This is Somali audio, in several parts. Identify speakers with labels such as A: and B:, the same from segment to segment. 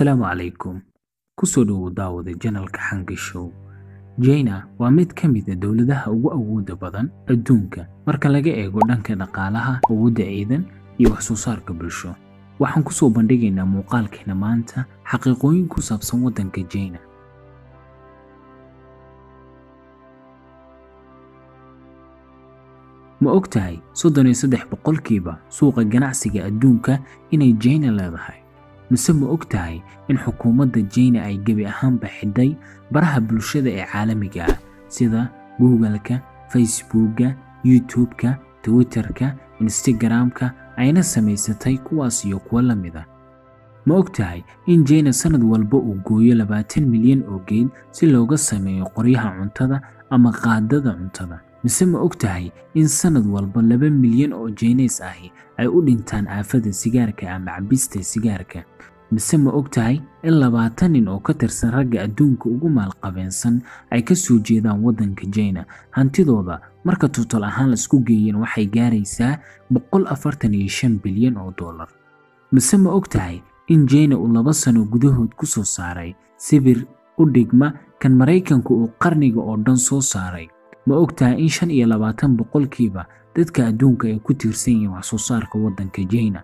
A: Asalaamu calaykum. Ku soo dhawow daawada channelka Xanka Show. China waa mid ka mid ah dawladaha ugu awoodda badan adduunka marka laga eego dhanka dhaqaalaha, awoodda ciidan iyo wax soo saarka bulsho. Waxaan ku soo bandhigaynaa muuqaalkeena maanta xaqiiqooyin ku saabsan wadanka China. Ma ogtahay 33% suuqa ganacsiga adduunka inay China leedahay? mise ma ogtahay in xukuumadda China ay gebi ahaanba xidhay baraha bulshada ee caalamiga ah sida Google-ka, Facebook-ka, YouTube-ka, Twitter-ka, Instagram-ka ayna samaysatay kuwaas iyo kuwa la mid ah? Ma ogtahay in China sanad walba uu gooyo 20 milyan oo geed si looga sameeyo qoryaha cuntada ama qaadada cuntada? mise ma ogtahay in sanad walba 2 milyan oo Chinese ahi ay u dhintaan aafada sigaarka ama cabista sigaarka? mise ma ogtahay in 20 nin oo ka tirsan ragga adduunka ugu maalqabeensan ay ka soo jeedaan wadanka China? Hantidooda marka total ahaan la isku geeyeen waxay gaaraysaa 145 bilyan oo dollar. mise ma ogtahay in China uu 2 sano gudahood ku soo saaray sibir u dhigma kan Mareykanku uu qarniga oo dhan soo saaray? ma ogtahay in 25% dadka adduunka ay ku tiirsan yihiin wax soo saarka wadanka China?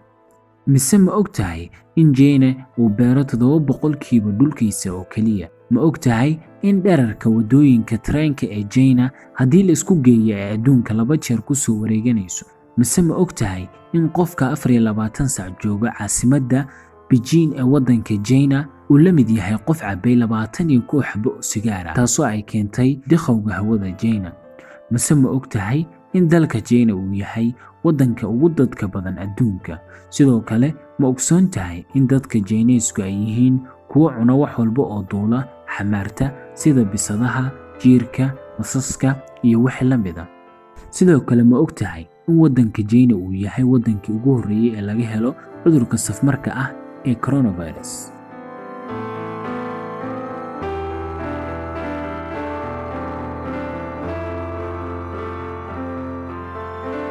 A: mise ma ogtahay in China uu beero 7% dhulkiisa oo kaliya? ma ogtahay in dhererka wadooyinka tareenka ee China haddii la isku geeyo ay adduunka 2 jeer ku soo wareeganayso? mise ma ogtahay in qofka 24 saac jooga caasimadda Beijing ee wadanka China uu la mid yahay qof cabay 21 xabo oo sigaar ah, taasoo ay keentay dikhowga hawada China? mise ma ogtahay in dalka China uu yahay wadanka ugu dadka badan adduunka? sidoo kale ma ogsoon tahay in dadka Chinese-ku ay yihiin kuwa cuna wax walba oo duula xamaarta sida bisadaha, jiirka, masaska iyo wixii la mid ah? sidoo kale ma ogtahay in wadanka China uu yahay wadankii ugu horreeyay ee laga helo cudurka safmarka ah ee coronavirus?